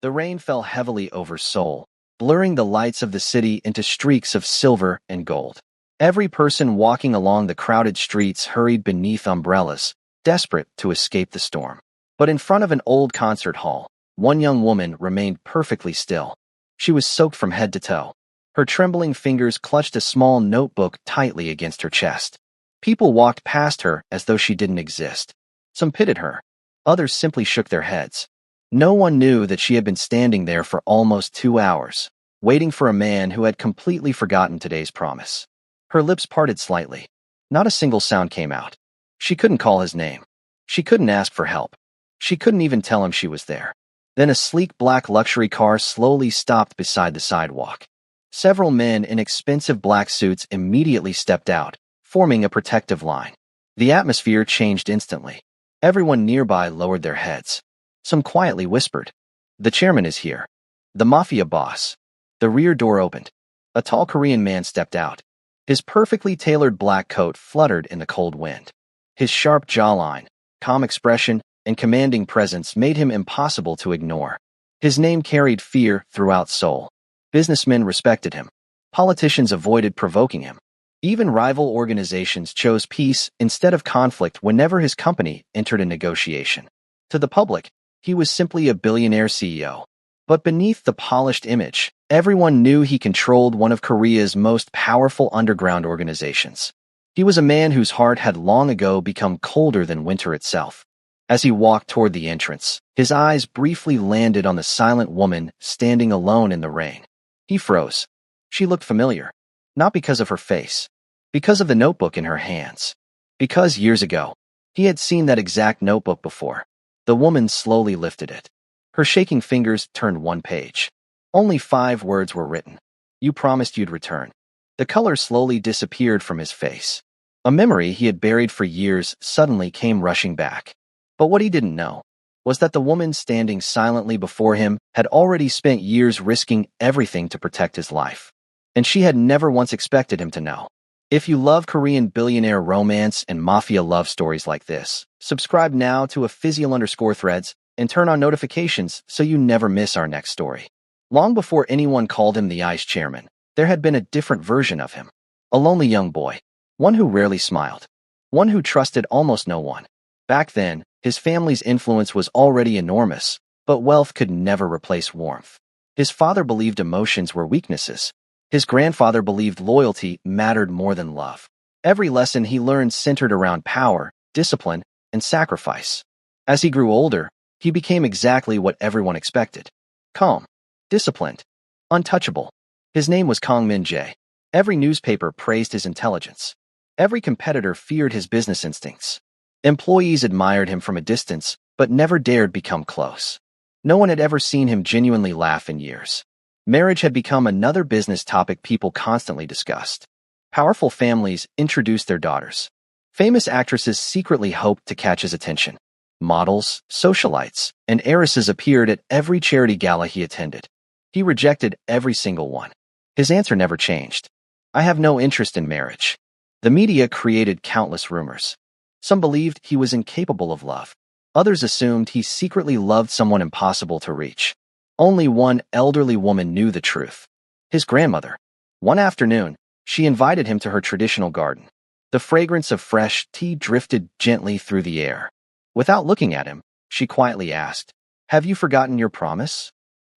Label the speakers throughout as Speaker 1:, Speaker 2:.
Speaker 1: The rain fell heavily over Seoul, blurring the lights of the city into streaks of silver and gold. Every person walking along the crowded streets hurried beneath umbrellas, desperate to escape the storm. But in front of an old concert hall, one young woman remained perfectly still. She was soaked from head to toe. Her trembling fingers clutched a small notebook tightly against her chest. People walked past her as though she didn't exist. Some pitied her. Others simply shook their heads. No one knew that she had been standing there for almost 2 hours, waiting for a man who had completely forgotten today's promise. Her lips parted slightly. Not a single sound came out. She couldn't call his name. She couldn't ask for help. She couldn't even tell him she was there. Then a sleek black luxury car slowly stopped beside the sidewalk. Several men in expensive black suits immediately stepped out, forming a protective line. The atmosphere changed instantly. Everyone nearby lowered their heads. Some quietly whispered, "The chairman is here. The Mafia boss." The rear door opened. A tall Korean man stepped out. His perfectly tailored black coat fluttered in the cold wind. His sharp jawline, calm expression, and commanding presence made him impossible to ignore. His name carried fear throughout Seoul. Businessmen respected him. Politicians avoided provoking him. Even rival organizations chose peace instead of conflict whenever his company entered a negotiation. To the public, he was simply a billionaire CEO. But beneath the polished image, everyone knew he controlled one of Korea's most powerful underground organizations. He was a man whose heart had long ago become colder than winter itself. As he walked toward the entrance, his eyes briefly landed on the silent woman standing alone in the rain. He froze. She looked familiar, not because of her face, because of the notebook in her hands. Because years ago, he had seen that exact notebook before. The woman slowly lifted it. Her shaking fingers turned one page. Only 5 words were written. "You promised you'd return." The color slowly disappeared from his face. A memory he had buried for years suddenly came rushing back. But what he didn't know was that the woman standing silently before him had already spent years risking everything to protect his life. And she had never once expected him to know. If you love Korean billionaire romance and mafia love stories like this, subscribe now to @Physial_Threads and turn on notifications so you never miss our next story. Long before anyone called him the ICE chairman, there had been a different version of him. A lonely young boy. One who rarely smiled. One who trusted almost no one. Back then, his family's influence was already enormous, but wealth could never replace warmth. His father believed emotions were weaknesses. His grandfather believed loyalty mattered more than love. Every lesson he learned centered around power, discipline, and sacrifice. As he grew older, he became exactly what everyone expected. Calm, disciplined, untouchable. His name was Kang Min-jae. Every newspaper praised his intelligence. Every competitor feared his business instincts. Employees admired him from a distance, but never dared become close. No one had ever seen him genuinely laugh in years. Marriage had become another business topic people constantly discussed. Powerful families introduced their daughters. Famous actresses secretly hoped to catch his attention. Models, socialites, and heiresses appeared at every charity gala he attended. He rejected every single one. His answer never changed. "I have no interest in marriage." The media created countless rumors. Some believed he was incapable of love. Others assumed he secretly loved someone impossible to reach. Only one elderly woman knew the truth. His grandmother. One afternoon, she invited him to her traditional garden. The fragrance of fresh tea drifted gently through the air. Without looking at him, she quietly asked, "Have you forgotten your promise?"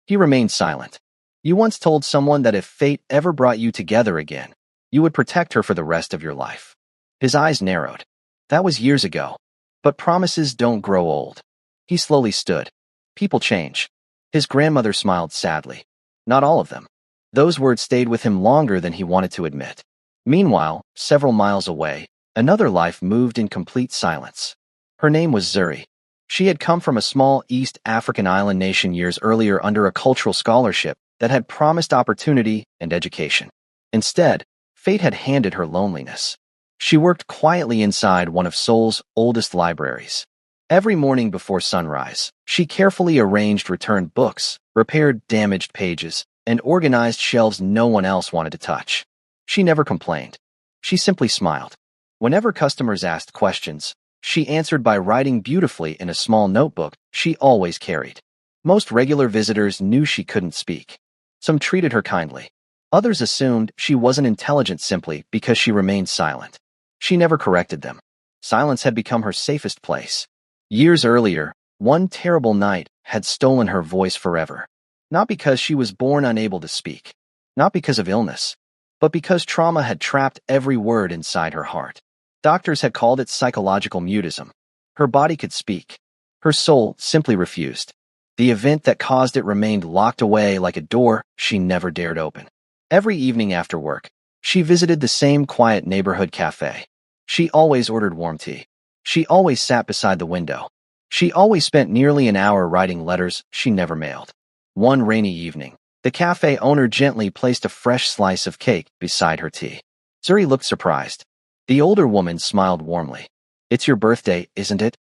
Speaker 1: He remained silent. "You once told someone that if fate ever brought you together again, you would protect her for the rest of your life." His eyes narrowed. That was years ago. But promises don't grow old. He slowly stood. People change. His grandmother smiled sadly. Not all of them. Those words stayed with him longer than he wanted to admit. Meanwhile, several miles away, another life moved in complete silence. Her name was Zuri. She had come from a small East African island nation years earlier under a cultural scholarship that had promised opportunity and education. Instead, fate had handed her loneliness. She worked quietly inside one of Seoul's oldest libraries. Every morning before sunrise, she carefully arranged returned books, repaired damaged pages, and organized shelves no one else wanted to touch. She never complained. She simply smiled. Whenever customers asked questions, she answered by writing beautifully in a small notebook she always carried. Most regular visitors knew she couldn't speak. Some treated her kindly. Others assumed she wasn't intelligent simply because she remained silent. She never corrected them. Silence had become her safest place. Years earlier, one terrible night had stolen her voice forever. Not because she was born unable to speak. Not because of illness. But because trauma had trapped every word inside her heart. Doctors had called it psychological mutism. Her body could speak. Her soul simply refused. The event that caused it remained locked away like a door she never dared open. Every evening after work, she visited the same quiet neighborhood cafe. She always ordered warm tea. She always sat beside the window. She always spent nearly an hour writing letters she never mailed. One rainy evening, the cafe owner gently placed a fresh slice of cake beside her tea. Zuri looked surprised. The older woman smiled warmly. "It's your birthday, isn't it?"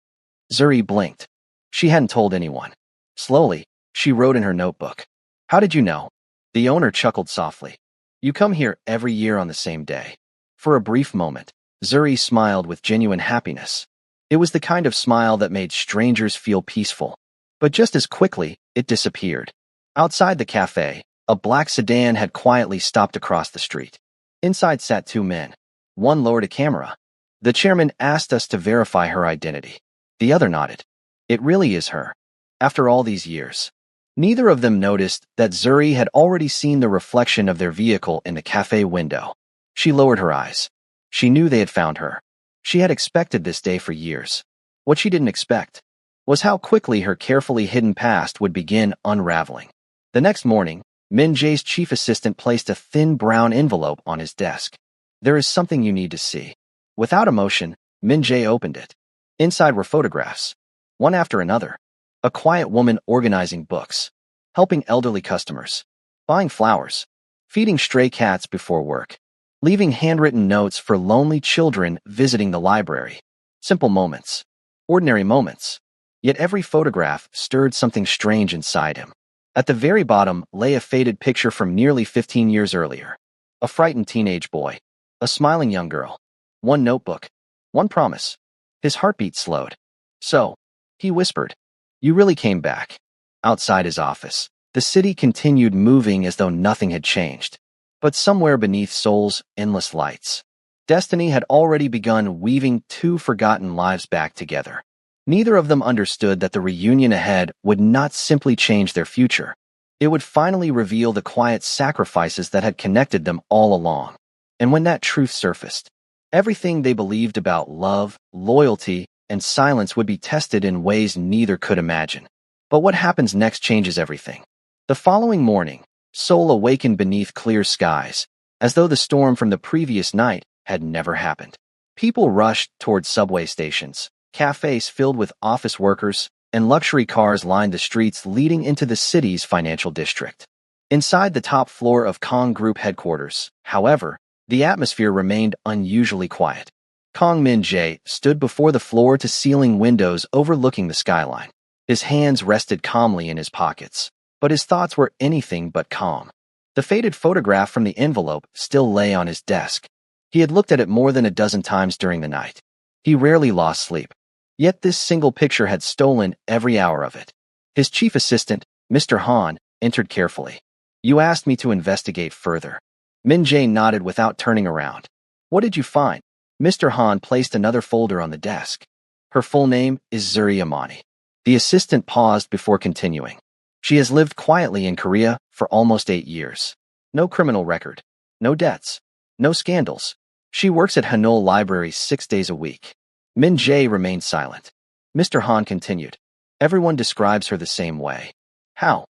Speaker 1: Zuri blinked. She hadn't told anyone. Slowly, she wrote in her notebook. "How did you know?" The owner chuckled softly. "You come here every year on the same day." For a brief moment, Zuri smiled with genuine happiness. It was the kind of smile that made strangers feel peaceful. But just as quickly, it disappeared. Outside the cafe, a black sedan had quietly stopped across the street. Inside sat two men. One lowered a camera. "The chairman asked us to verify her identity." The other nodded. "It really is her." After all these years, neither of them noticed that Zuri had already seen the reflection of their vehicle in the cafe window. She lowered her eyes. She knew they had found her. She had expected this day for years. What she didn't expect was how quickly her carefully hidden past would begin unraveling. The next morning, Min Jae's chief assistant placed a thin brown envelope on his desk. "There is something you need to see." Without emotion, Min Jae opened it. Inside were photographs, one after another. A quiet woman organizing books, helping elderly customers, buying flowers, feeding stray cats before work, leaving handwritten notes for lonely children visiting the library. Simple moments, ordinary moments. Yet every photograph stirred something strange inside him. At the very bottom lay a faded picture from nearly 15 years earlier. A frightened teenage boy, a smiling young girl, one notebook, one promise. His heartbeat slowed. "So," he whispered, "you really came back." Outside his office, the city continued moving as though nothing had changed. But somewhere beneath Seoul's endless lights, destiny had already begun weaving two forgotten lives back together. Neither of them understood that the reunion ahead would not simply change their future. It would finally reveal the quiet sacrifices that had connected them all along. And when that truth surfaced, everything they believed about love, loyalty, and silence would be tested in ways neither could imagine. But what happens next changes everything. The following morning, Seoul awakened beneath clear skies, as though the storm from the previous night had never happened. People rushed toward subway stations, cafes filled with office workers, and luxury cars lined the streets leading into the city's financial district. Inside the top floor of Kong Group headquarters, however, the atmosphere remained unusually quiet. Kong Min Jae stood before the floor-to-ceiling windows overlooking the skyline. His hands rested calmly in his pockets, but his thoughts were anything but calm. The faded photograph from the envelope still lay on his desk. He had looked at it more than a dozen times during the night. He rarely lost sleep. Yet this single picture had stolen every hour of it. His chief assistant, Mr. Han, entered carefully. "You asked me to investigate further." Min Jae nodded without turning around. "What did you find?" Mr. Han placed another folder on the desk. "Her full name is Zuri Amani." The assistant paused before continuing. "She has lived quietly in Korea for almost 8 years. No criminal record. No debts. No scandals. She works at Hanul Library 6 days a week." Min Jae remained silent. Mr. Han continued. "Everyone describes her the same way. How?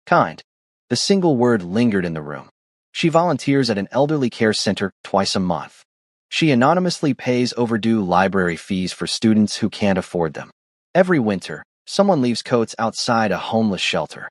Speaker 1: Kind." The single word lingered in the room. "She volunteers at an elderly care center twice a month. She anonymously pays overdue library fees for students who can't afford them. Every winter, someone leaves coats outside a homeless shelter.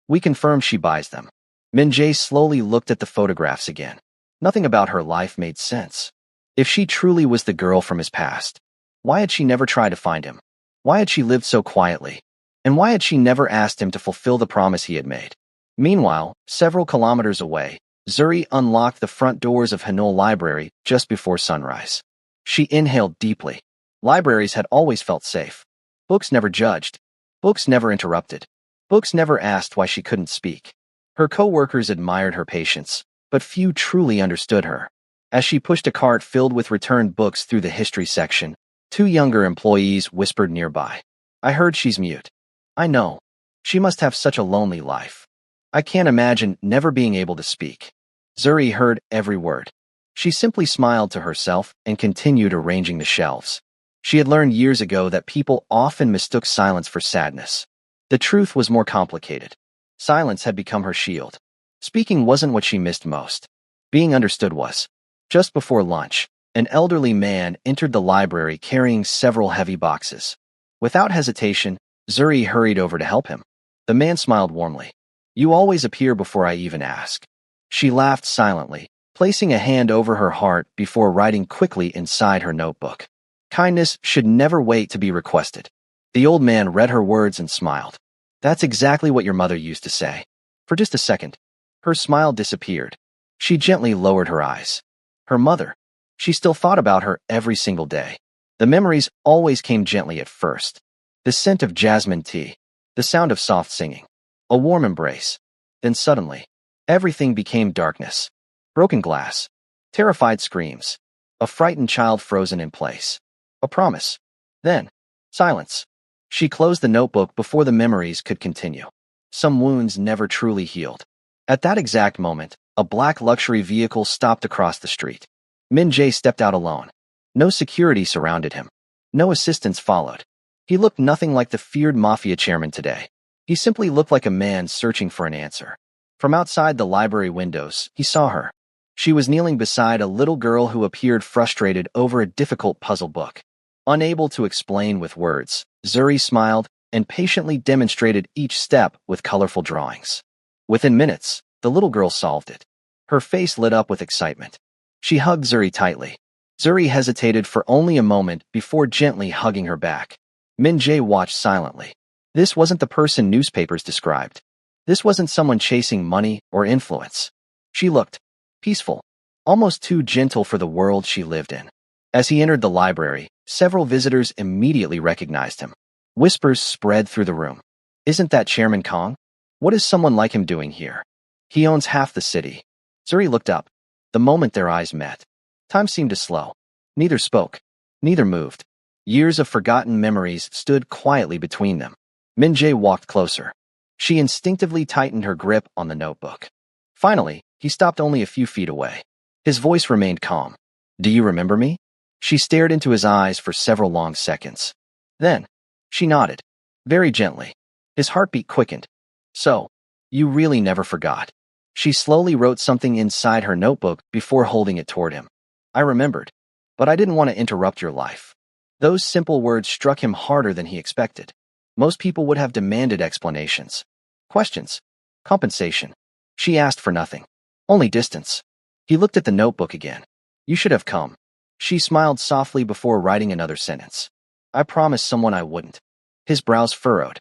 Speaker 1: We confirm she buys them." Min Jae slowly looked at the photographs again. Nothing about her life made sense. If she truly was the girl from his past, why had she never tried to find him? Why had she lived so quietly? And why had she never asked him to fulfill the promise he had made? Meanwhile, several kilometers away, Zuri unlocked the front doors of Hanul Library just before sunrise. She inhaled deeply. Libraries had always felt safe. Books never judged. Books never interrupted. Books never asked why she couldn't speak. Her co-workers admired her patience, but few truly understood her. As she pushed a cart filled with returned books through the history section, two younger employees whispered nearby. I heard she's mute. I know. She must have such a lonely life. I can't imagine never being able to speak. Zuri heard every word. She simply smiled to herself and continued arranging the shelves. She had learned years ago that people often mistook silence for sadness. The truth was more complicated. Silence had become her shield. Speaking wasn't what she missed most. Being understood was. Just before lunch, an elderly man entered the library carrying several heavy boxes. Without hesitation, Zuri hurried over to help him. The man smiled warmly. You always appear before I even ask. She laughed silently, placing a hand over her heart before writing quickly inside her notebook. Kindness should never wait to be requested. The old man read her words and smiled. That's exactly what your mother used to say. For just a second, her smile disappeared. She gently lowered her eyes. Her mother. She still thought about her every single day. The memories always came gently at first. The scent of jasmine tea, the sound of soft singing, a warm embrace. Then suddenly, everything became darkness. Broken glass, terrified screams, a frightened child frozen in place. A promise. Then, silence. She closed the notebook before the memories could continue. Some wounds never truly healed. At that exact moment, a black luxury vehicle stopped across the street. Min Jae stepped out alone. No security surrounded him. No assistants followed. He looked nothing like the feared Mafia chairman today. He simply looked like a man searching for an answer. From outside the library windows, he saw her. She was kneeling beside a little girl who appeared frustrated over a difficult puzzle book. Unable to explain with words, Zuri smiled and patiently demonstrated each step with colorful drawings. Within minutes, the little girl solved it. Her face lit up with excitement. She hugged Zuri tightly. Zuri hesitated for only a moment before gently hugging her back. Min Jae watched silently. This wasn't the person newspapers described. This wasn't someone chasing money or influence. She looked peaceful, almost too gentle for the world she lived in. As he entered the library, several visitors immediately recognized him. Whispers spread through the room. Isn't that Chairman Kong? What is someone like him doing here? He owns half the city. Zuri looked up. The moment their eyes met, time seemed to slow. Neither spoke. Neither moved. Years of forgotten memories stood quietly between them. Min Jae walked closer. She instinctively tightened her grip on the notebook. Finally, he stopped only a few feet away. His voice remained calm. Do you remember me? She stared into his eyes for several long seconds. Then, she nodded, very gently. His heartbeat quickened. So, you really never forgot. She slowly wrote something inside her notebook before holding it toward him. I remembered, but I didn't want to interrupt your life. Those simple words struck him harder than he expected. Most people would have demanded explanations, questions, compensation. She asked for nothing, only distance. He looked at the notebook again. You should have come. She smiled softly before writing another sentence. I promised someone I wouldn't. His brows furrowed.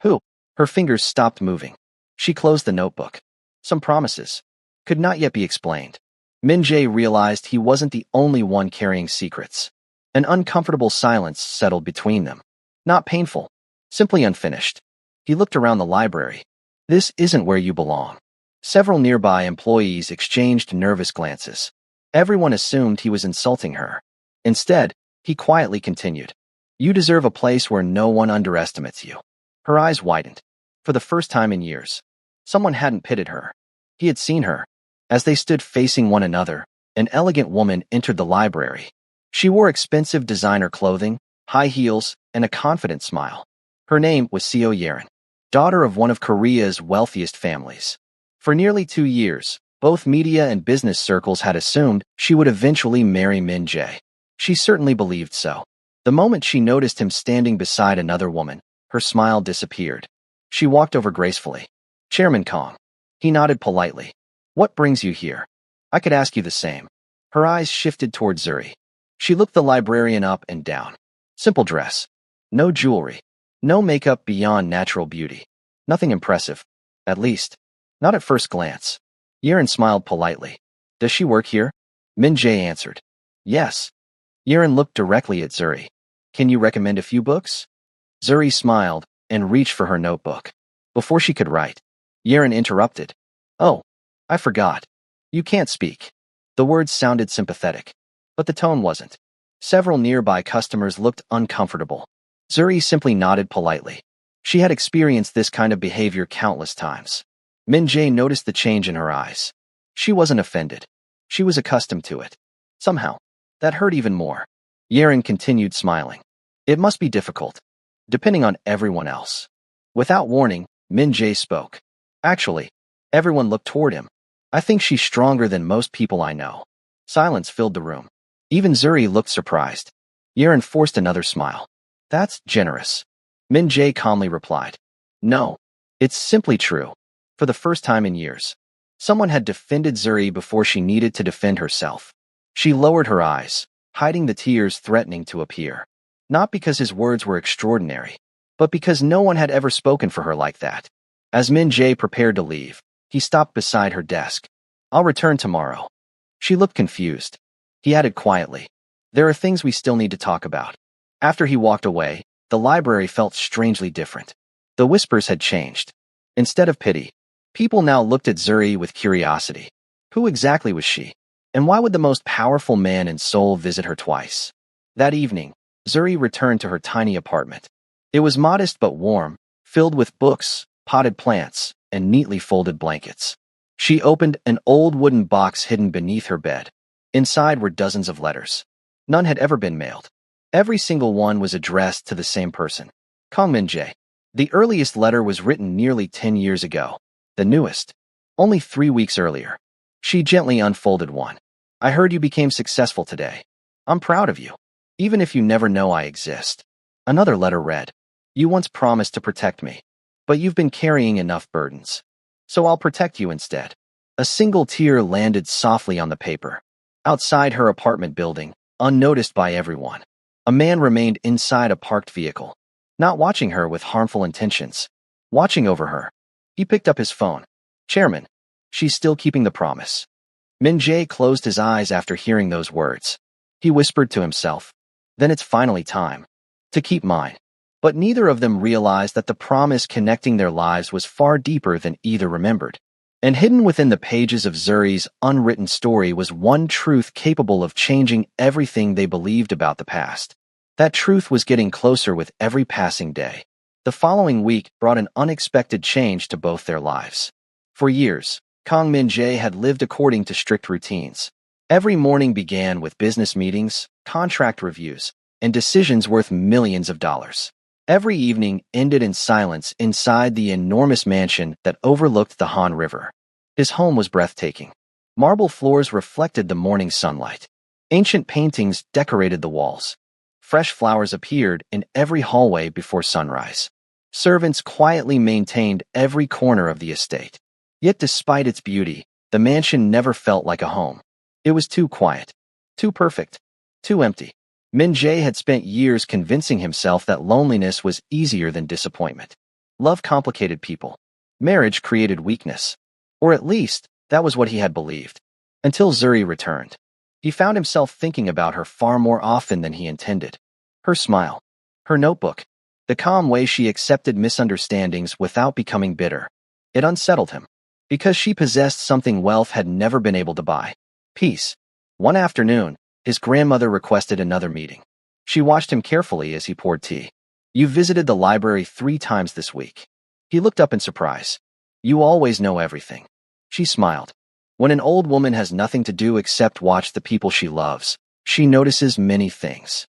Speaker 1: Who? Her fingers stopped moving. She closed the notebook. Some promises could not yet be explained. Min Jae realized he wasn't the only one carrying secrets. An uncomfortable silence settled between them. Not painful, simply unfinished. He looked around the library. This isn't where you belong. Several nearby employees exchanged nervous glances. Everyone assumed he was insulting her. Instead, he quietly continued. You deserve a place where no one underestimates you. Her eyes widened. For the first time in years, someone hadn't pitied her. He had seen her. As they stood facing one another, an elegant woman entered the library. She wore expensive designer clothing, high heels, and a confident smile. Her name was Seo Yerin, daughter of one of Korea's wealthiest families. For nearly 2 years, both media and business circles had assumed she would eventually marry Min Jae. She certainly believed so. The moment she noticed him standing beside another woman, her smile disappeared. She walked over gracefully. Chairman Kong. He nodded politely. What brings you here? I could ask you the same. Her eyes shifted toward Zuri. She looked the librarian up and down. Simple dress. No jewelry. No makeup beyond natural beauty. Nothing impressive. At least, not at first glance. Yerin smiled politely. Does she work here? Min Jae answered. Yes. Yerin looked directly at Zuri. Can you recommend a few books? Zuri smiled and reached for her notebook. Before she could write, Yaren interrupted. Oh, I forgot. You can't speak. The words sounded sympathetic, but the tone wasn't. Several nearby customers looked uncomfortable. Zuri simply nodded politely. She had experienced this kind of behavior countless times. Min-jae noticed the change in her eyes. She wasn't offended. She was accustomed to it. Somehow, that hurt even more. Yaren continued smiling. It must be difficult, depending on everyone else. Without warning, Min-jae spoke. Actually, everyone looked toward him. I think she's stronger than most people I know. Silence filled the room. Even Zuri looked surprised. Yaren forced another smile. That's generous. Min-jae calmly replied. No, it's simply true. For the first time in years, someone had defended Zuri before she needed to defend herself. She lowered her eyes, hiding the tears threatening to appear. Not because his words were extraordinary, but because no one had ever spoken for her like that. As Min-jae prepared to leave, he stopped beside her desk. I'll return tomorrow. She looked confused. He added quietly, there are things we still need to talk about. After he walked away, the library felt strangely different. The whispers had changed. Instead of pity, people now looked at Zuri with curiosity. Who exactly was she? And why would the most powerful man in Seoul visit her twice? That evening, Zuri returned to her tiny apartment. It was modest but warm, filled with books, potted plants, and neatly folded blankets. She opened an old wooden box hidden beneath her bed. Inside were dozens of letters. None had ever been mailed. Every single one was addressed to the same person, Kang Min-jae. The earliest letter was written nearly 10 years ago. The newest, only 3 weeks earlier. She gently unfolded one. I heard you became successful today. I'm proud of you, even if you never know I exist. Another letter read, you once promised to protect me, but you've been carrying enough burdens. So I'll protect you instead. A single tear landed softly on the paper. Outside her apartment building, unnoticed by everyone, a man remained inside a parked vehicle, not watching her with harmful intentions, watching over her. He picked up his phone. Chairman, she's still keeping the promise. Min-jae closed his eyes after hearing those words. He whispered to himself, then it's finally time to keep mine. But neither of them realized that the promise connecting their lives was far deeper than either remembered. And hidden within the pages of Zuri's unwritten story was one truth capable of changing everything they believed about the past. That truth was getting closer with every passing day. The following week brought an unexpected change to both their lives. For years, Kang Min-jae had lived according to strict routines. Every morning began with business meetings, contract reviews, and decisions worth millions of dollars. Every evening ended in silence inside the enormous mansion that overlooked the Han River. His home was breathtaking. Marble floors reflected the morning sunlight. Ancient paintings decorated the walls. Fresh flowers appeared in every hallway before sunrise. Servants quietly maintained every corner of the estate. Yet despite its beauty, the mansion never felt like a home. It was too quiet, too perfect, too empty. Min-jae had spent years convincing himself that loneliness was easier than disappointment. Love complicated people. Marriage created weakness. Or at least, that was what he had believed. Until Zuri returned. He found himself thinking about her far more often than he intended. Her smile. Her notebook. The calm way she accepted misunderstandings without becoming bitter. It unsettled him. Because she possessed something wealth had never been able to buy. Peace. One afternoon, his grandmother requested another meeting. She watched him carefully as he poured tea. You visited the library 3 times this week. He looked up in surprise. You always know everything. She smiled. When an old woman has nothing to do except watch the people she loves, she notices many things.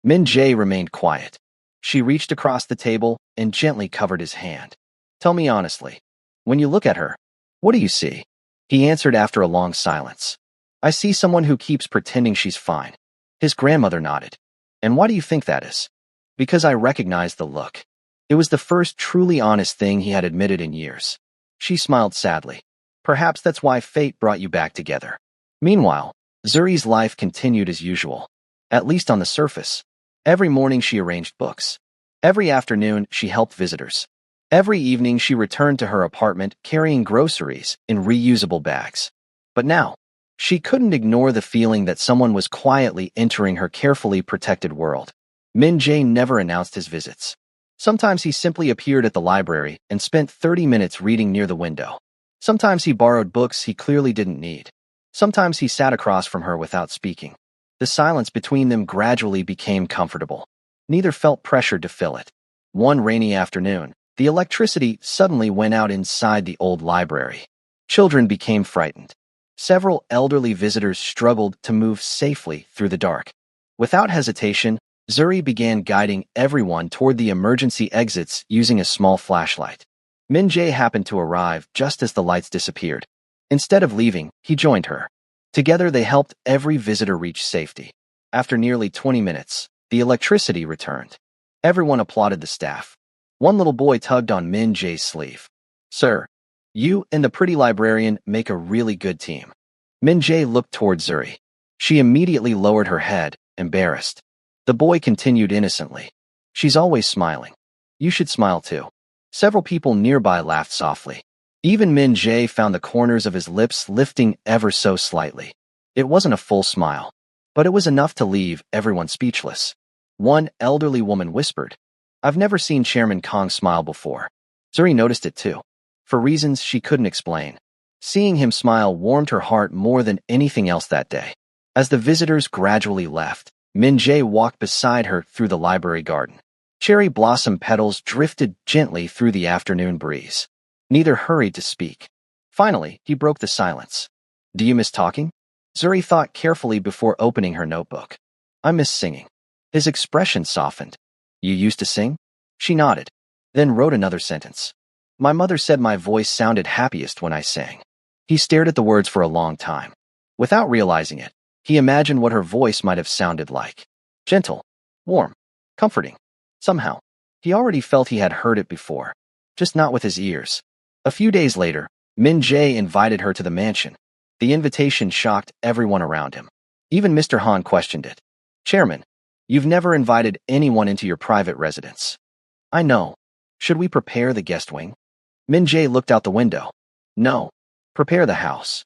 Speaker 1: Min-jae remained quiet. She reached across the table and gently covered his hand. Tell me honestly, when you look at her, what do you see? He answered after a long silence. I see someone who keeps pretending she's fine. His grandmother nodded. And why do you think that is? Because I recognized the look. It was the first truly honest thing he had admitted in years. She smiled sadly. Perhaps that's why fate brought you back together. Meanwhile, Zuri's life continued as usual. At least on the surface. Every morning she arranged books. Every afternoon she helped visitors. Every evening she returned to her apartment carrying groceries in reusable bags. But now, she couldn't ignore the feeling that someone was quietly entering her carefully protected world. Min-jae never announced his visits. Sometimes he simply appeared at the library and spent 30 minutes reading near the window. Sometimes he borrowed books he clearly didn't need. Sometimes he sat across from her without speaking. The silence between them gradually became comfortable. Neither felt pressured to fill it. One rainy afternoon, the electricity suddenly went out inside the old library. Children became frightened. Several elderly visitors struggled to move safely through the dark. Without hesitation, Zuri began guiding everyone toward the emergency exits using a small flashlight. Min Jae happened to arrive just as the lights disappeared. Instead of leaving, he joined her. Together they helped every visitor reach safety. After nearly 20 minutes, the electricity returned. Everyone applauded the staff. One little boy tugged on Min Jae's sleeve. "Sir, you and the pretty librarian make a really good team." Min Jae looked toward Zuri. She immediately lowered her head, embarrassed. The boy continued innocently. "She's always smiling. You should smile too." Several people nearby laughed softly. Even Min Jae found the corners of his lips lifting ever so slightly. It wasn't a full smile, but it was enough to leave everyone speechless. One elderly woman whispered, "I've never seen Chairman Kong smile before." Zuri noticed it too, for reasons she couldn't explain. Seeing him smile warmed her heart more than anything else that day. As the visitors gradually left, Min Jae walked beside her through the library garden. Cherry blossom petals drifted gently through the afternoon breeze. Neither hurried to speak. Finally, he broke the silence. "Do you miss talking?" Zuri thought carefully before opening her notebook. "I miss singing." His expression softened. "You used to sing?" She nodded, then wrote another sentence. "My mother said my voice sounded happiest when I sang." He stared at the words for a long time. Without realizing it, he imagined what her voice might have sounded like. Gentle, warm, comforting. Somehow, he already felt he had heard it before, just not with his ears. A few days later, Min Jae invited her to the mansion. The invitation shocked everyone around him. Even Mr. Han questioned it. "Chairman, you've never invited anyone into your private residence." "I know. Should we prepare the guest wing?" Min Jae looked out the window. "No. Prepare the house."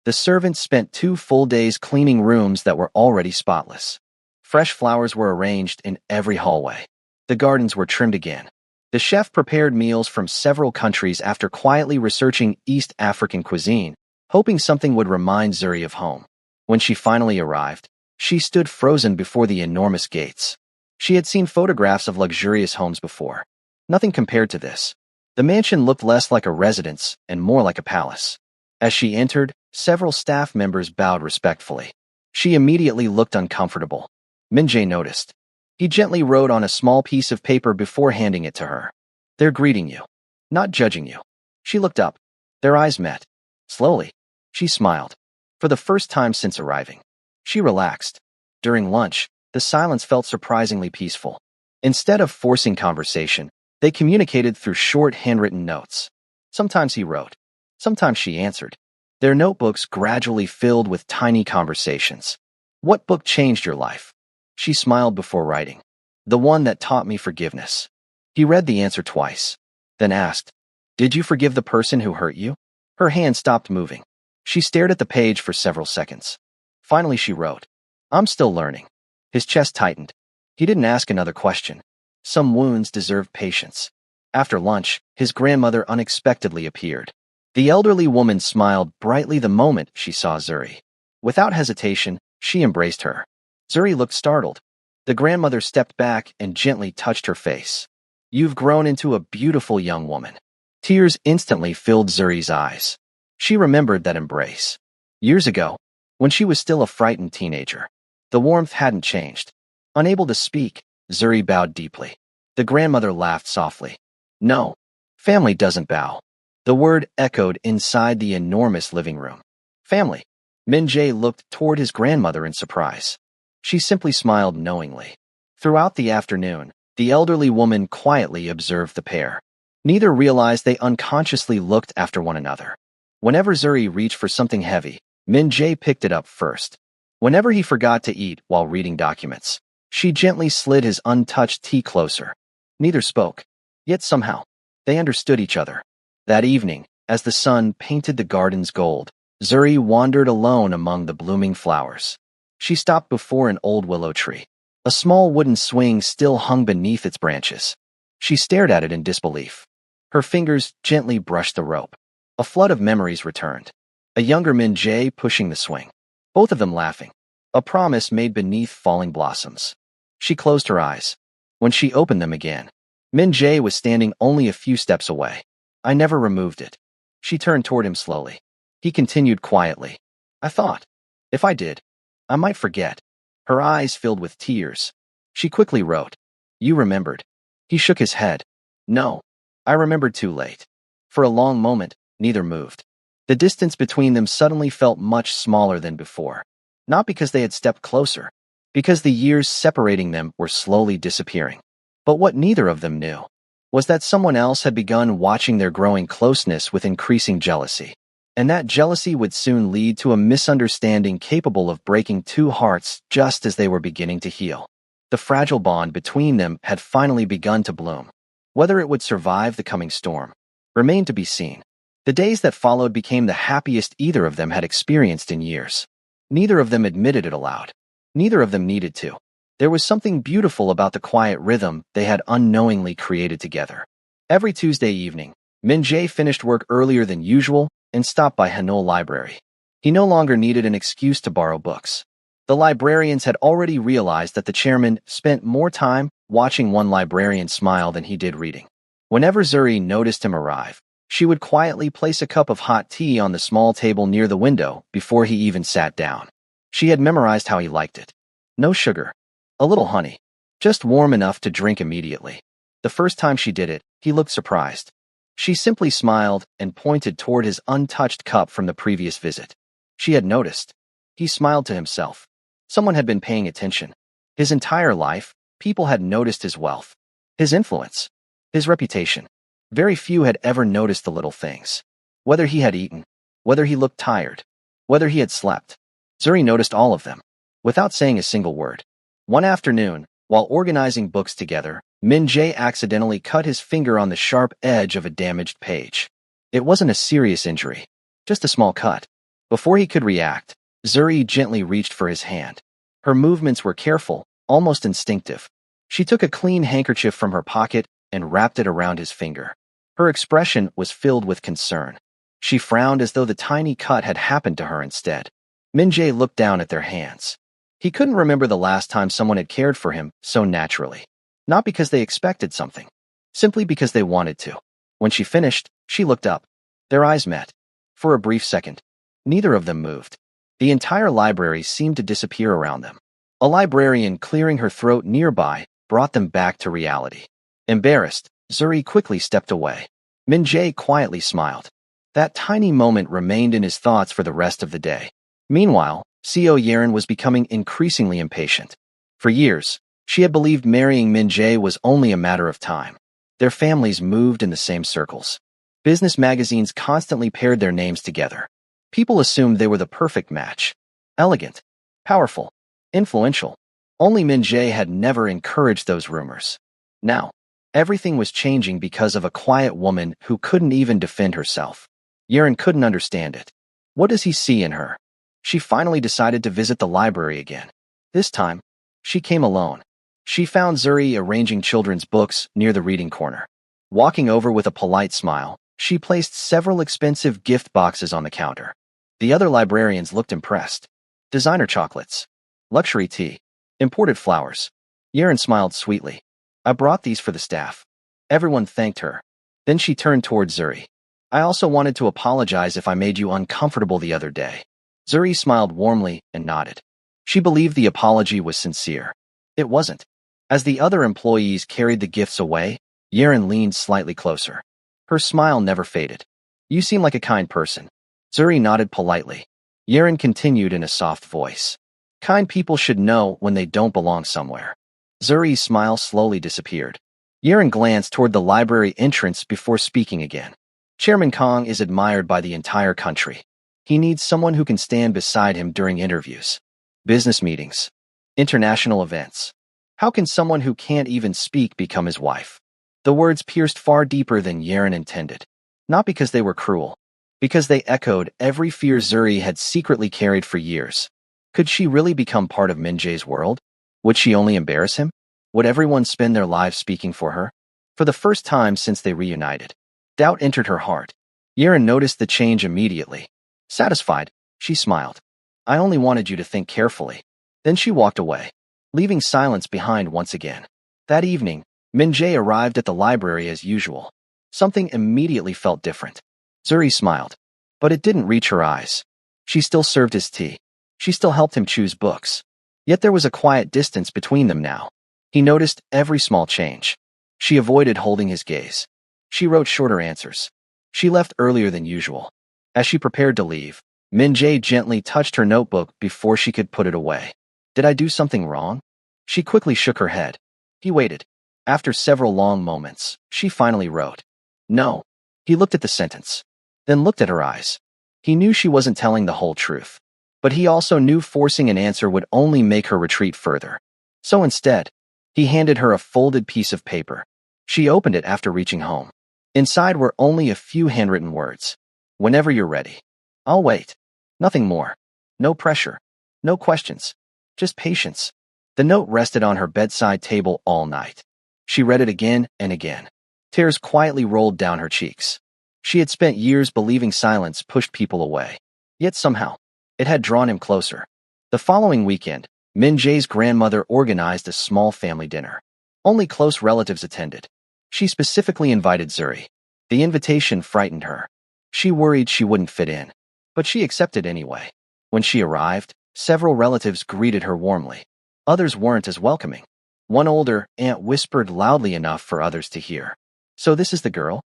Speaker 1: The servants spent 2 full days cleaning rooms that were already spotless. Fresh flowers were arranged in every hallway. The gardens were trimmed again. The chef prepared meals from several countries after quietly researching East African cuisine, hoping something would remind Zuri of home. When she finally arrived, she stood frozen before the enormous gates. She had seen photographs of luxurious homes before. Nothing compared to this. The mansion looked less like a residence and more like a palace. As she entered, several staff members bowed respectfully. She immediately looked uncomfortable. Min Jae noticed. He gently wrote on a small piece of paper before handing it to her. "They're greeting you, not judging you." She looked up. Their eyes met. Slowly, she smiled. For the first time since arriving, she relaxed. During lunch, the silence felt surprisingly peaceful. Instead of forcing conversation, they communicated through short handwritten notes. Sometimes he wrote. Sometimes she answered. Their notebooks gradually filled with tiny conversations. "What book changed your life?" She smiled before writing. "The one that taught me forgiveness." He read the answer twice, then asked, "Did you forgive the person who hurt you?" Her hand stopped moving. She stared at the page for several seconds. Finally she wrote, "I'm still learning." His chest tightened. He didn't ask another question. Some wounds deserve patience. After lunch, his grandmother unexpectedly appeared. The elderly woman smiled brightly the moment she saw Zuri. Without hesitation, she embraced her. Zuri looked startled. The grandmother stepped back and gently touched her face. "You've grown into a beautiful young woman." Tears instantly filled Zuri's eyes. She remembered that embrace. Years ago, when she was still a frightened teenager. The warmth hadn't changed. Unable to speak, Zuri bowed deeply. The grandmother laughed softly. "No, family doesn't bow." The word echoed inside the enormous living room. "Family." Min Jae looked toward his grandmother in surprise. She simply smiled knowingly. Throughout the afternoon, the elderly woman quietly observed the pair. Neither realized they unconsciously looked after one another. Whenever Zuri reached for something heavy, Min Jae picked it up first. Whenever he forgot to eat while reading documents, she gently slid his untouched tea closer. Neither spoke, yet somehow, they understood each other. That evening, as the sun painted the gardens gold, Zuri wandered alone among the blooming flowers. She stopped before an old willow tree. A small wooden swing still hung beneath its branches. She stared at it in disbelief. Her fingers gently brushed the rope. A flood of memories returned. A younger Min Jae pushing the swing. Both of them laughing. A promise made beneath falling blossoms. She closed her eyes. When she opened them again, Min Jae was standing only a few steps away. I never removed it. She turned toward him slowly. He continued quietly. I thought, if I did, I might forget. Her eyes filled with tears. She quickly wrote, You remembered. He shook his head. No, I remembered too late. For a long moment, neither moved. The distance between them suddenly felt much smaller than before. Not because they had stepped closer, because the years separating them were slowly disappearing. But what neither of them knew was that someone else had begun watching their growing closeness with increasing jealousy. And that jealousy would soon lead to a misunderstanding capable of breaking two hearts just as they were beginning to heal. The fragile bond between them had finally begun to bloom. Whether it would survive the coming storm remained to be seen. The days that followed became the happiest either of them had experienced in years. Neither of them admitted it aloud. Neither of them needed to. There was something beautiful about the quiet rhythm they had unknowingly created together. Every Tuesday evening, Min Jae finished work earlier than usual and stopped by Hanul Library. He no longer needed an excuse to borrow books. The librarians had already realized that the chairman spent more time watching one librarian smile than he did reading. Whenever Zuri noticed him arrive, she would quietly place a cup of hot tea on the small table near the window before he even sat down. She had memorized how he liked it. No sugar. A little honey. Just warm enough to drink immediately. The first time she did it, he looked surprised. She simply smiled and pointed toward his untouched cup from the previous visit. She had noticed. He smiled to himself. Someone had been paying attention. His entire life, people had noticed his wealth, his influence, his reputation. Very few had ever noticed the little things. Whether he had eaten, whether he looked tired, whether he had slept. Zuri noticed all of them, without saying a single word. One afternoon, while organizing books together, Min Jae accidentally cut his finger on the sharp edge of a damaged page. It wasn't a serious injury, just a small cut. Before he could react, Zuri gently reached for his hand. Her movements were careful, almost instinctive. She took a clean handkerchief from her pocket and wrapped it around his finger. Her expression was filled with concern. She frowned as though the tiny cut had happened to her instead. Min Jae looked down at their hands. He couldn't remember the last time someone had cared for him so naturally. Not because they expected something, simply because they wanted to. When she finished, she looked up. Their eyes met. For a brief second, neither of them moved. The entire library seemed to disappear around them. A librarian clearing her throat nearby brought them back to reality. Embarrassed, Zuri quickly stepped away. Min Jae quietly smiled. That tiny moment remained in his thoughts for the rest of the day. Meanwhile, Seo Yerin was becoming increasingly impatient. For years, she had believed marrying Min Jae was only a matter of time. Their families moved in the same circles. Business magazines constantly paired their names together. People assumed they were the perfect match. Elegant, powerful, influential. Only Min Jae had never encouraged those rumors. Now, everything was changing because of a quiet woman who couldn't even defend herself. Yerin couldn't understand it. What does he see in her? She finally decided to visit the library again. This time, she came alone. She found Zuri arranging children's books near the reading corner. Walking over with a polite smile, she placed several expensive gift boxes on the counter. The other librarians looked impressed. Designer chocolates, luxury tea, imported flowers. Yerin smiled sweetly. I brought these for the staff. Everyone thanked her. Then she turned toward Zuri. I also wanted to apologize if I made you uncomfortable the other day. Zuri smiled warmly and nodded. She believed the apology was sincere. It wasn't. As the other employees carried the gifts away, Yerin leaned slightly closer. Her smile never faded. You seem like a kind person. Zuri nodded politely. Yerin continued in a soft voice. Kind people should know when they don't belong somewhere. Zuri's smile slowly disappeared. Yerin glanced toward the library entrance before speaking again. Chairman Kong is admired by the entire country. He needs someone who can stand beside him during interviews, business meetings, international events. How can someone who can't even speak become his wife? The words pierced far deeper than Yerin intended. Not because they were cruel, because they echoed every fear Zuri had secretly carried for years. Could she really become part of Min Jae's world? Would she only embarrass him? Would everyone spend their lives speaking for her? For the first time since they reunited, doubt entered her heart. Yeren noticed the change immediately. Satisfied, she smiled. I only wanted you to think carefully. Then she walked away, leaving silence behind once again. That evening, Min-jae arrived at the library as usual. Something immediately felt different. Zuri smiled, but it didn't reach her eyes. She still served his tea. She still helped him choose books. Yet there was a quiet distance between them now. He noticed every small change. She avoided holding his gaze. She wrote shorter answers. She left earlier than usual. As she prepared to leave, Min-jae gently touched her notebook before she could put it away. Did I do something wrong? She quickly shook her head. He waited. After several long moments, she finally wrote, No. He looked at the sentence, then looked at her eyes. He knew she wasn't telling the whole truth, but he also knew forcing an answer would only make her retreat further. So instead, he handed her a folded piece of paper. She opened it after reaching home. Inside were only a few handwritten words. Whenever you're ready. I'll wait. Nothing more. No pressure. No questions. Just patience. The note rested on her bedside table all night. She read it again and again. Tears quietly rolled down her cheeks. She had spent years believing silence pushed people away. Yet somehow, it had drawn him closer. The following weekend, Min-jae's grandmother organized a small family dinner. Only close relatives attended. She specifically invited Zuri. The invitation frightened her. She worried she wouldn't fit in, but she accepted anyway. When she arrived, several relatives greeted her warmly. Others weren't as welcoming. One older aunt whispered loudly enough for others to hear. So this is the girl?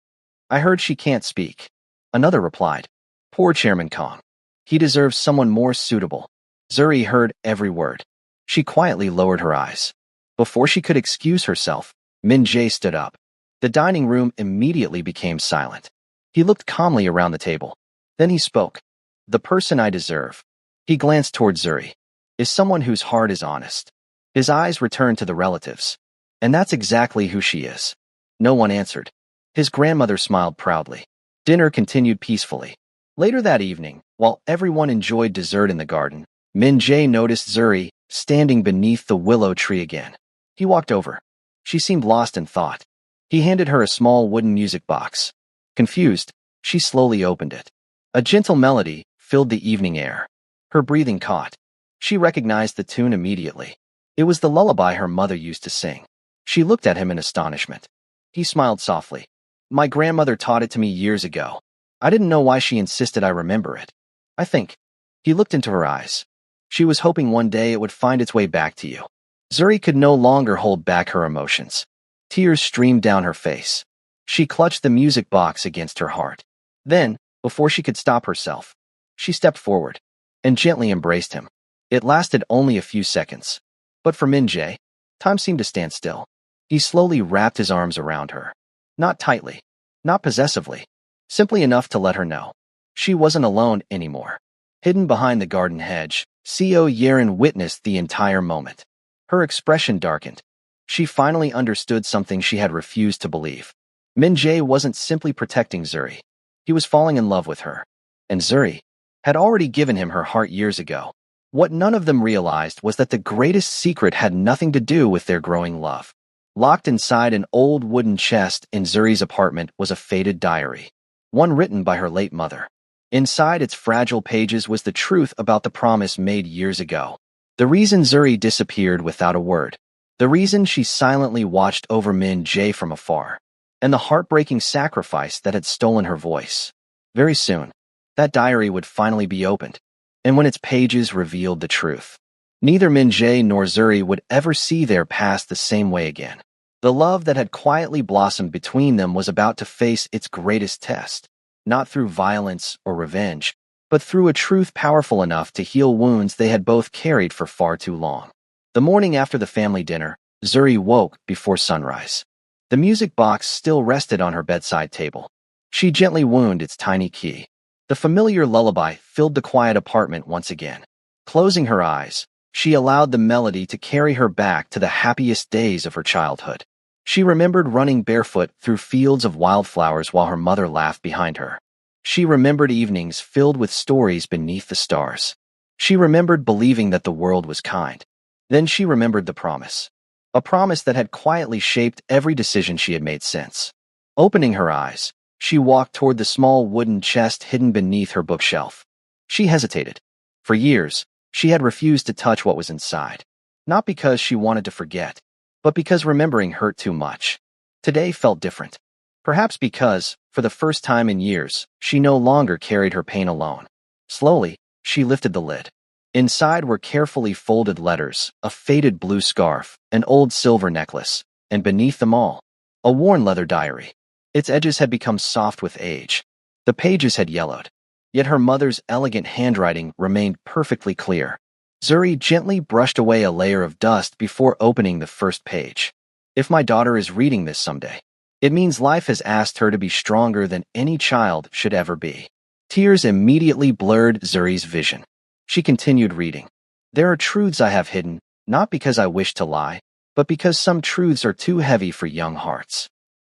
Speaker 1: I heard she can't speak. Another replied. Poor Chairman Kong. He deserves someone more suitable. Zuri heard every word. She quietly lowered her eyes. Before she could excuse herself, Min-jae stood up. The dining room immediately became silent. He looked calmly around the table. Then he spoke. The person I deserve. He glanced toward Zuri. Is someone whose heart is honest. His eyes returned to the relatives. And that's exactly who she is. No one answered. His grandmother smiled proudly. Dinner continued peacefully. Later that evening, while everyone enjoyed dessert in the garden, Min-jae noticed Zuri standing beneath the willow tree again. He walked over. She seemed lost in thought. He handed her a small wooden music box. Confused, she slowly opened it. A gentle melody filled the evening air. Her breathing caught. She recognized the tune immediately. It was the lullaby her mother used to sing. She looked at him in astonishment. He smiled softly. My grandmother taught it to me years ago. I didn't know why she insisted I remember it. I think. He looked into her eyes. She was hoping one day it would find its way back to you. Zuri could no longer hold back her emotions. Tears streamed down her face. She clutched the music box against her heart. Then, before she could stop herself, she stepped forward and gently embraced him. It lasted only a few seconds. But for Min-jae, time seemed to stand still. He slowly wrapped his arms around her. Not tightly, not possessively, simply enough to let her know. She wasn't alone anymore. Hidden behind the garden hedge, Co Yeren witnessed the entire moment. Her expression darkened. She finally understood something she had refused to believe. Min-jae wasn't simply protecting Zuri. He was falling in love with her. And Zuri had already given him her heart years ago. What none of them realized was that the greatest secret had nothing to do with their growing love. Locked inside an old wooden chest in Zuri's apartment was a faded diary, one written by her late mother. Inside its fragile pages was the truth about the promise made years ago. The reason Zuri disappeared without a word. The reason she silently watched over Min-jae from afar. And the heartbreaking sacrifice that had stolen her voice. Very soon, that diary would finally be opened. And when its pages revealed the truth, neither Min-jae nor Zuri would ever see their past the same way again. The love that had quietly blossomed between them was about to face its greatest test, not through violence or revenge, but through a truth powerful enough to heal wounds they had both carried for far too long. The morning after the family dinner, Zuri woke before sunrise. The music box still rested on her bedside table. She gently wound its tiny key. The familiar lullaby filled the quiet apartment once again. Closing her eyes, she allowed the melody to carry her back to the happiest days of her childhood. She remembered running barefoot through fields of wildflowers while her mother laughed behind her. She remembered evenings filled with stories beneath the stars. She remembered believing that the world was kind. Then she remembered the promise. a promise that had quietly shaped every decision she had made since. Opening her eyes, she walked toward the small wooden chest hidden beneath her bookshelf. She hesitated. For years, she had refused to touch what was inside. Not because she wanted to forget, but because remembering hurt too much. Today felt different. Perhaps because, for the first time in years, she no longer carried her pain alone. Slowly, she lifted the lid. Inside were carefully folded letters, a faded blue scarf, an old silver necklace, and beneath them all, a worn leather diary. Its edges had become soft with age. The pages had yellowed. Yet her mother's elegant handwriting remained perfectly clear. Zuri gently brushed away a layer of dust before opening the first page. If my daughter is reading this someday, it means life has asked her to be stronger than any child should ever be. Tears immediately blurred Zuri's vision. She continued reading. There are truths I have hidden, not because I wish to lie, but because some truths are too heavy for young hearts.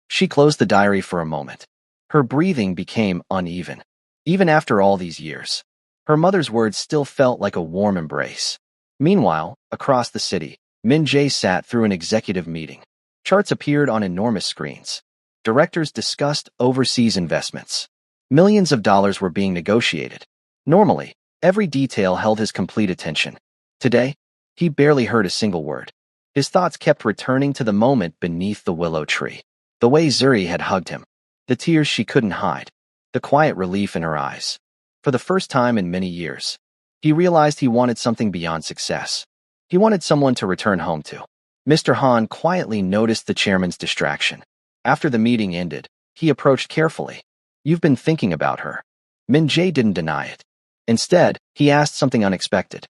Speaker 1: She closed the diary for a moment. Her breathing became uneven. Even after all these years, her mother's words still felt like a warm embrace. Meanwhile, across the city, Min Jae sat through an executive meeting. Charts appeared on enormous screens. Directors discussed overseas investments. Millions of dollars were being negotiated. Normally, every detail held his complete attention. Today, he barely heard a single word. His thoughts kept returning to the moment beneath the willow tree. The way Zuri had hugged him. The tears she couldn't hide. The quiet relief in her eyes. For the first time in many years, he realized he wanted something beyond success. He wanted someone to return home to. Mr. Han quietly noticed the chairman's distraction. After the meeting ended, he approached carefully. You've been thinking about her. Min Jae didn't deny it. Instead, he asked something unexpected.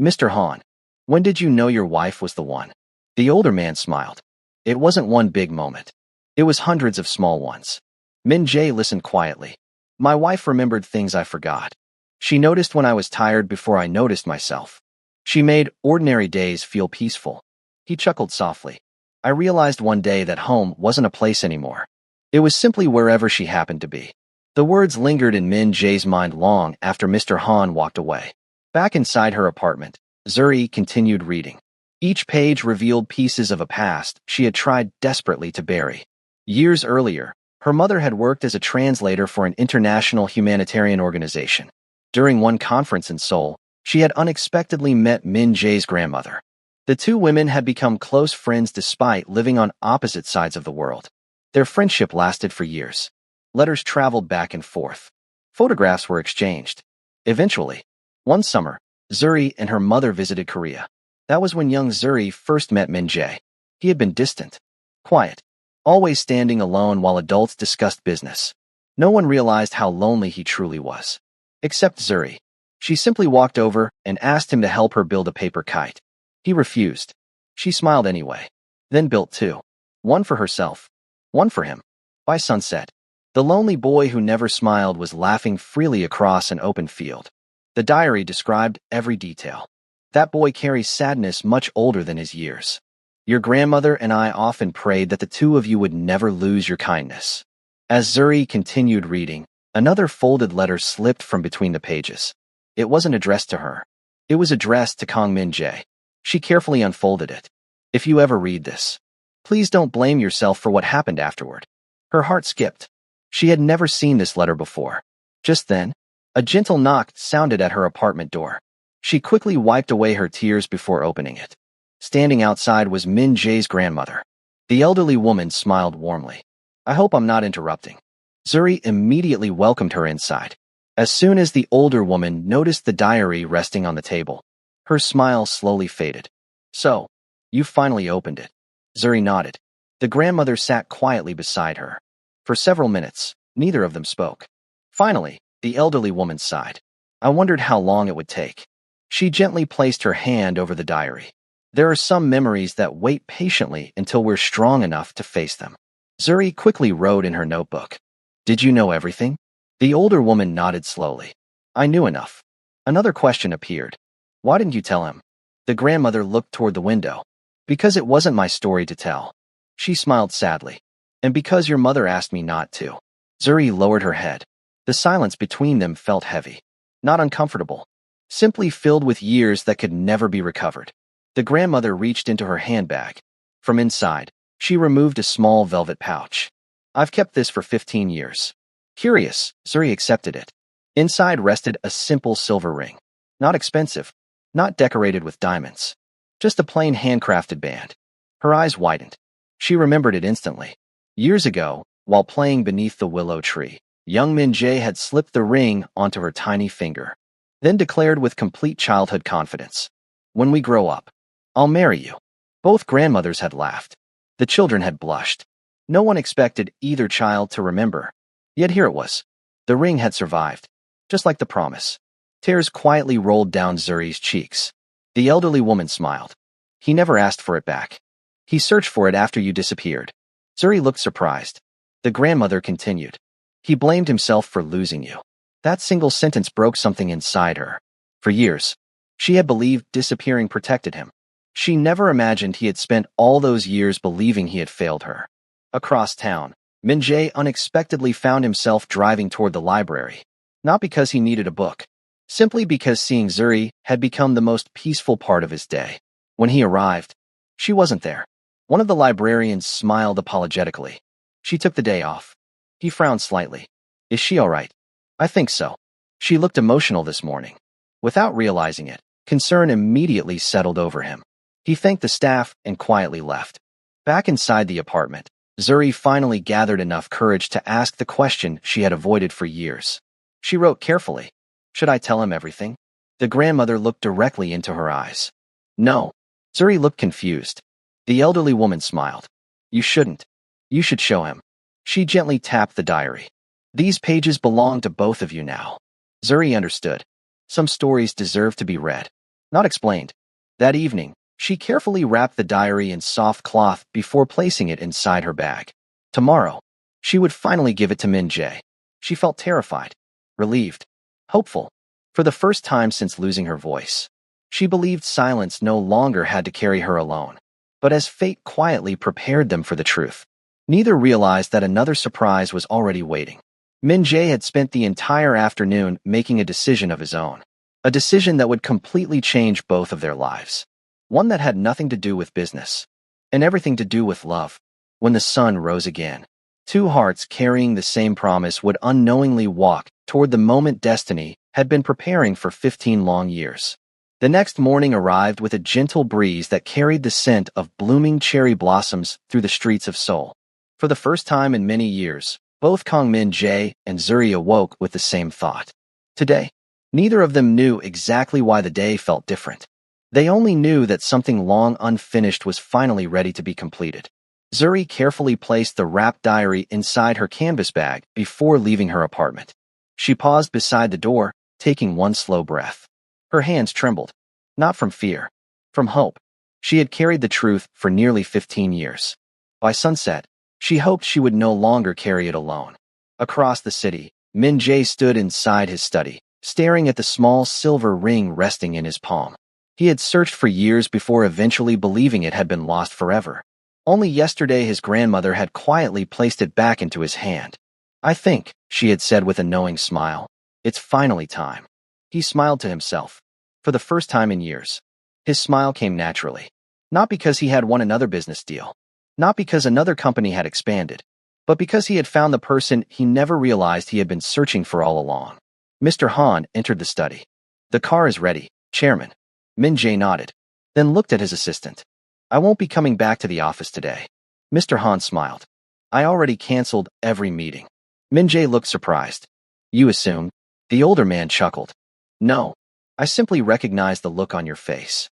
Speaker 1: Mr. Han, when did you know your wife was the one? The older man smiled. It wasn't one big moment. It was hundreds of small ones. Min Jae listened quietly. My wife remembered things I forgot. She noticed when I was tired before I noticed myself. She made ordinary days feel peaceful. He chuckled softly. I realized one day that home wasn't a place anymore. It was simply wherever she happened to be. The words lingered in Min Jae's mind long after Mr. Han walked away. Back inside her apartment, Zuri continued reading. Each page revealed pieces of a past she had tried desperately to bury. Years earlier, her mother had worked as a translator for an international humanitarian organization. During one conference in Seoul, she had unexpectedly met Min Jae's grandmother. The two women had become close friends despite living on opposite sides of the world. Their friendship lasted for years. Letters traveled back and forth. Photographs were exchanged. Eventually, one summer, Zuri and her mother visited Korea. That was when young Zuri first met Min Jae. He had been distant, quiet, always standing alone while adults discussed business. No one realized how lonely he truly was. Except Zuri. She simply walked over and asked him to help her build a paper kite. He refused. She smiled anyway. Then built two. One for herself. One for him. By sunset, the lonely boy who never smiled was laughing freely across an open field. The diary described every detail. That boy carries sadness much older than his years. Your grandmother and I often prayed that the two of you would never lose your kindness. As Zuri continued reading, another folded letter slipped from between the pages. It wasn't addressed to her. It was addressed to Kang Min Jae. She carefully unfolded it. If you ever read this, please don't blame yourself for what happened afterward. Her heart skipped. She had never seen this letter before. Just then, a gentle knock sounded at her apartment door. She quickly wiped away her tears before opening it. Standing outside was Min Jae's grandmother. The elderly woman smiled warmly. I hope I'm not interrupting. Zuri immediately welcomed her inside. As soon as the older woman noticed the diary resting on the table, her smile slowly faded. So, you finally opened it. Zuri nodded. The grandmother sat quietly beside her. For several minutes, neither of them spoke. Finally, the elderly woman sighed. I wondered how long it would take. She gently placed her hand over the diary. There are some memories that wait patiently until we're strong enough to face them. Zuri quickly wrote in her notebook. Did you know everything? The older woman nodded slowly. I knew enough. Another question appeared. Why didn't you tell him? The grandmother looked toward the window. Because it wasn't my story to tell. She smiled sadly. And because your mother asked me not to. Zuri lowered her head. The silence between them felt heavy. Not uncomfortable. Simply filled with years that could never be recovered. The grandmother reached into her handbag. From inside, she removed a small velvet pouch. I've kept this for 15 years. Curious, Zuri accepted it. Inside rested a simple silver ring. Not expensive, not decorated with diamonds. Just a plain handcrafted band. Her eyes widened. She remembered it instantly. Years ago, while playing beneath the willow tree, young Min Jae had slipped the ring onto her tiny finger, then declared with complete childhood confidence, "When we grow up, I'll marry you." Both grandmothers had laughed. The children had blushed. No one expected either child to remember. Yet here it was. The ring had survived, just like the promise. Tears quietly rolled down Zuri's cheeks. The elderly woman smiled. He never asked for it back. He searched for it after you disappeared. Zuri looked surprised. The grandmother continued. He blamed himself for losing you. That single sentence broke something inside her. For years, she had believed disappearing protected him. She never imagined he had spent all those years believing he had failed her. Across town, Min Jae unexpectedly found himself driving toward the library. Not because he needed a book, simply because seeing Zuri had become the most peaceful part of his day. When he arrived, she wasn't there. One of the librarians smiled apologetically. She took the day off. He frowned slightly. Is she all right? I think so. She looked emotional this morning. Without realizing it, concern immediately settled over him. He thanked the staff and quietly left. Back inside the apartment, Zuri finally gathered enough courage to ask the question she had avoided for years. She wrote carefully. Should I tell him everything? The grandmother looked directly into her eyes. No. Zuri looked confused. The elderly woman smiled. You shouldn't. You should show him. She gently tapped the diary. These pages belong to both of you now. Zuri understood. Some stories deserve to be read, not explained. That evening, she carefully wrapped the diary in soft cloth before placing it inside her bag. Tomorrow, she would finally give it to Min Jae. She felt terrified, relieved, hopeful. For the first time since losing her voice, she believed silence no longer had to carry her alone. But as fate quietly prepared them for the truth, neither realized that another surprise was already waiting. Min Jae had spent the entire afternoon making a decision of his own. A decision that would completely change both of their lives. One that had nothing to do with business, and everything to do with love. When the sun rose again, two hearts carrying the same promise would unknowingly walk toward the moment destiny had been preparing for 15 long years. The next morning arrived with a gentle breeze that carried the scent of blooming cherry blossoms through the streets of Seoul. For the first time in many years, both Kang Min Jae and Zuri awoke with the same thought. Today, neither of them knew exactly why the day felt different. They only knew that something long unfinished was finally ready to be completed. Zuri carefully placed the wrapped diary inside her canvas bag before leaving her apartment. She paused beside the door, taking one slow breath. Her hands trembled, not from fear, from hope. She had carried the truth for nearly 15 years. By sunset, she hoped she would no longer carry it alone. Across the city, Min Jae stood inside his study, staring at the small silver ring resting in his palm. He had searched for years before eventually believing it had been lost forever. Only yesterday his grandmother had quietly placed it back into his hand. I think, she had said with a knowing smile, it's finally time. He smiled to himself. For the first time in years, his smile came naturally. Not because he had won another business deal. Not because another company had expanded. But because he had found the person he never realized he had been searching for all along. Mr. Han entered the study. The car is ready, Chairman. Min Jae nodded, then looked at his assistant. I won't be coming back to the office today. Mr. Han smiled. I already canceled every meeting. Min Jae looked surprised. You assumed? The older man chuckled. No. I simply recognized the look on your face.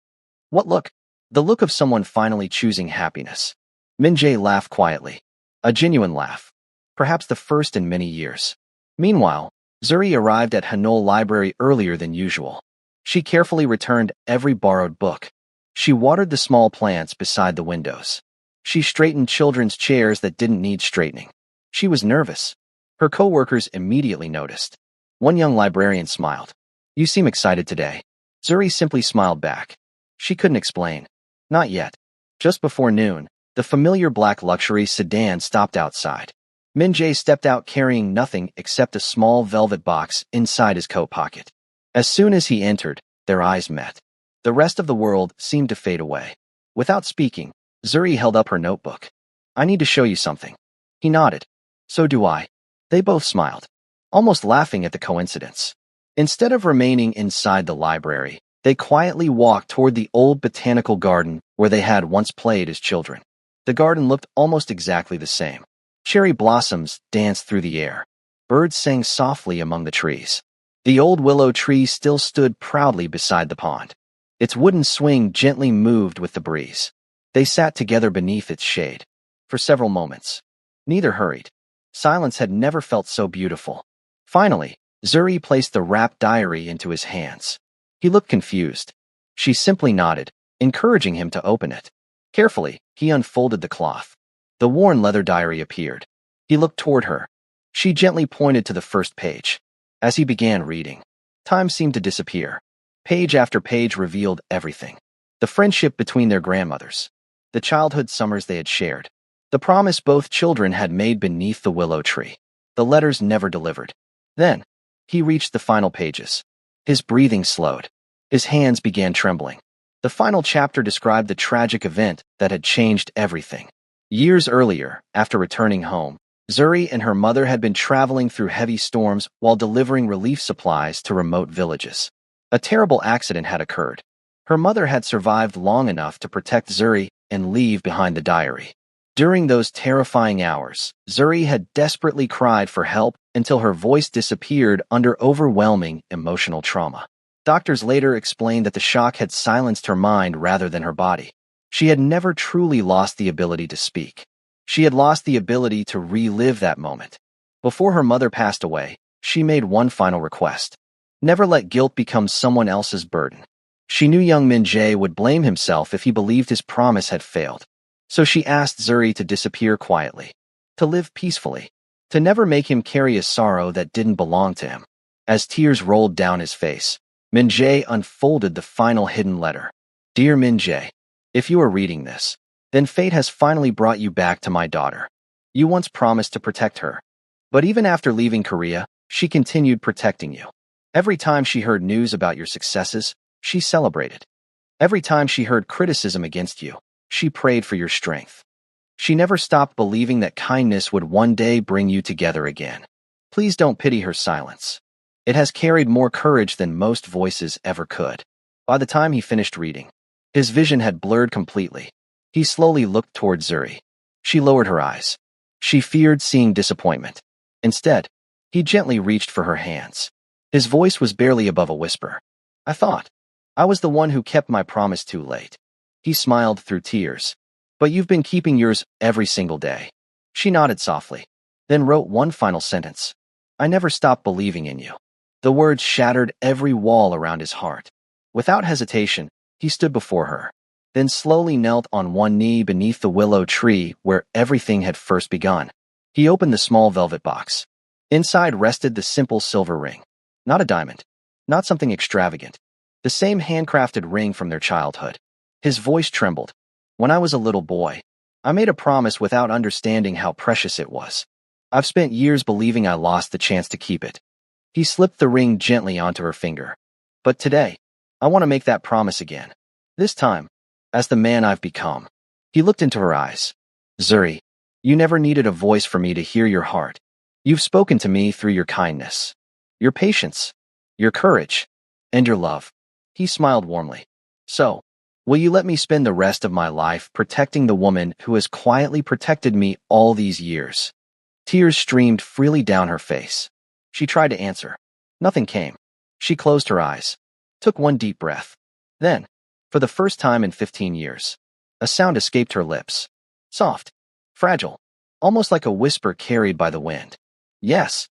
Speaker 1: What look? The look of someone finally choosing happiness. Min Jae laughed quietly. A genuine laugh. Perhaps the first in many years. Meanwhile, Zuri arrived at Hanol Library earlier than usual. She carefully returned every borrowed book. She watered the small plants beside the windows. She straightened children's chairs that didn't need straightening. She was nervous. Her co-workers immediately noticed. One young librarian smiled. You seem excited today. Zuri simply smiled back. She couldn't explain. Not yet. Just before noon, the familiar black luxury sedan stopped outside. Min Jae stepped out carrying nothing except a small velvet box inside his coat pocket. As soon as he entered, their eyes met. The rest of the world seemed to fade away. Without speaking, Zuri held up her notebook. I need to show you something. He nodded. So do I. They both smiled, almost laughing at the coincidence. Instead of remaining inside the library, they quietly walked toward the old botanical garden where they had once played as children. The garden looked almost exactly the same. Cherry blossoms danced through the air. Birds sang softly among the trees. The old willow tree still stood proudly beside the pond. Its wooden swing gently moved with the breeze. They sat together beneath its shade. For several moments. Neither hurried. Silence had never felt so beautiful. Finally, Zuri placed the wrapped diary into his hands. He looked confused. She simply nodded, encouraging him to open it. Carefully, he unfolded the cloth. The worn leather diary appeared. He looked toward her. She gently pointed to the first page. As he began reading, time seemed to disappear. Page after page revealed everything. The friendship between their grandmothers. The childhood summers they had shared. The promise both children had made beneath the willow tree. The letters never delivered. Then, he reached the final pages. His breathing slowed. His hands began trembling. The final chapter described the tragic event that had changed everything. Years earlier, after returning home, Zuri and her mother had been traveling through heavy storms while delivering relief supplies to remote villages. A terrible accident had occurred. Her mother had survived long enough to protect Zuri and leave behind the diary. During those terrifying hours, Zuri had desperately cried for help until her voice disappeared under overwhelming emotional trauma. Doctors later explained that the shock had silenced her mind rather than her body. She had never truly lost the ability to speak. She had lost the ability to relive that moment. Before her mother passed away, she made one final request. Never let guilt become someone else's burden. She knew young Min Jae would blame himself if he believed his promise had failed. So she asked Zuri to disappear quietly, to live peacefully, to never make him carry a sorrow that didn't belong to him. As tears rolled down his face, Min Jae unfolded the final hidden letter. Dear Min Jae, if you are reading this, then fate has finally brought you back to my daughter. You once promised to protect her. But even after leaving Korea, she continued protecting you. Every time she heard news about your successes, she celebrated. Every time she heard criticism against you, she prayed for your strength. She never stopped believing that kindness would one day bring you together again. Please don't pity her silence. It has carried more courage than most voices ever could. By the time he finished reading, his vision had blurred completely. He slowly looked toward Zuri. She lowered her eyes. She feared seeing disappointment. Instead, he gently reached for her hands. His voice was barely above a whisper. I thought. I was the one who kept my promise too late. He smiled through tears. But you've been keeping yours every single day. She nodded softly, then wrote one final sentence. I never stopped believing in you. The words shattered every wall around his heart. Without hesitation, he stood before her, then slowly knelt on one knee beneath the willow tree where everything had first begun. He opened the small velvet box. Inside rested the simple silver ring. Not a diamond. Not something extravagant. The same handcrafted ring from their childhood. His voice trembled. When I was a little boy, I made a promise without understanding how precious it was. I've spent years believing I lost the chance to keep it. He slipped the ring gently onto her finger. But today, I want to make that promise again. This time, as the man I've become. He looked into her eyes. Zuri, you never needed a voice for me to hear your heart. You've spoken to me through your kindness, your patience, your courage, and your love. He smiled warmly. So, will you let me spend the rest of my life protecting the woman who has quietly protected me all these years? Tears streamed freely down her face. She tried to answer. Nothing came. She closed her eyes, took one deep breath. Then, for the first time in 15 years, a sound escaped her lips. Soft, fragile, almost like a whisper carried by the wind. Yes.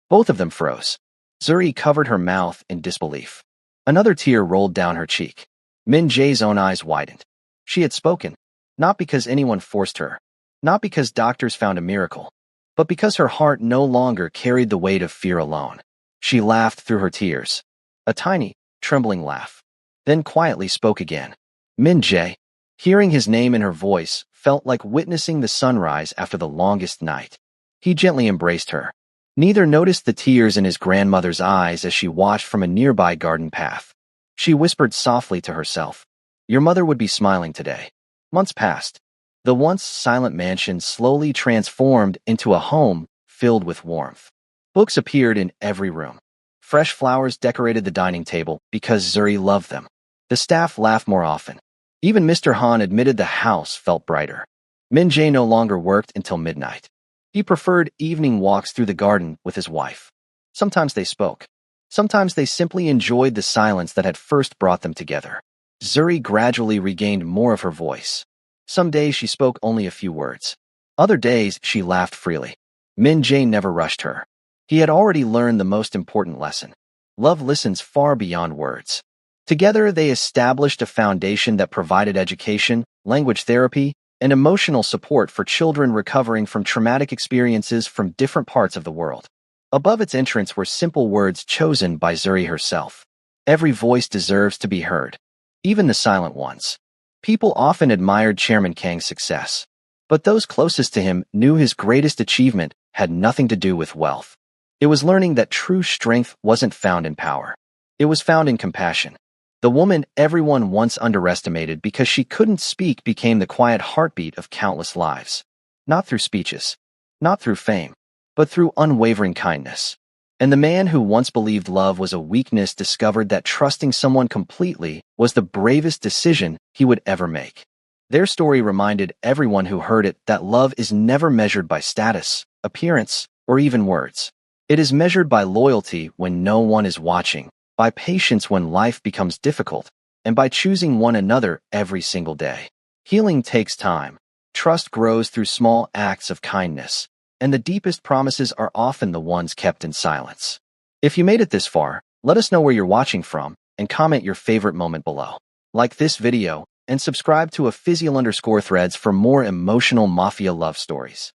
Speaker 1: Both of them froze. Zuri covered her mouth in disbelief. Another tear rolled down her cheek. Min Jae's own eyes widened. She had spoken, not because anyone forced her, not because doctors found a miracle, but because her heart no longer carried the weight of fear alone. She laughed through her tears. A tiny, trembling laugh. Then quietly spoke again. Min Jae, hearing his name in her voice, felt like witnessing the sunrise after the longest night. He gently embraced her. Neither noticed the tears in his grandmother's eyes as she watched from a nearby garden path. She whispered softly to herself. Your mother would be smiling today. Months passed. The once silent mansion slowly transformed into a home filled with warmth. Books appeared in every room. Fresh flowers decorated the dining table because Zuri loved them. The staff laughed more often. Even Mr. Han admitted the house felt brighter. Min Jae no longer worked until midnight. He preferred evening walks through the garden with his wife. Sometimes they spoke. Sometimes they simply enjoyed the silence that had first brought them together. Zuri gradually regained more of her voice. Some days she spoke only a few words. Other days she laughed freely. Min Jae never rushed her. He had already learned the most important lesson. Love listens far beyond words. Together they established a foundation that provided education, language therapy, and emotional support for children recovering from traumatic experiences from different parts of the world. Above its entrance were simple words chosen by Zuri herself. Every voice deserves to be heard, even the silent ones. People often admired Chairman Kang's success, but those closest to him knew his greatest achievement had nothing to do with wealth. It was learning that true strength wasn't found in power. It was found in compassion. The woman everyone once underestimated because she couldn't speak became the quiet heartbeat of countless lives. Not through speeches, not through fame, but through unwavering kindness. And the man who once believed love was a weakness discovered that trusting someone completely was the bravest decision he would ever make. Their story reminded everyone who heard it that love is never measured by status, appearance, or even words. It is measured by loyalty when no one is watching, by patience when life becomes difficult, and by choosing one another every single day. Healing takes time. Trust grows through small acts of kindness, and the deepest promises are often the ones kept in silence. If you made it this far, let us know where you're watching from and comment your favorite moment below. Like this video and subscribe to @Physial_Threads for more emotional Mafia love stories.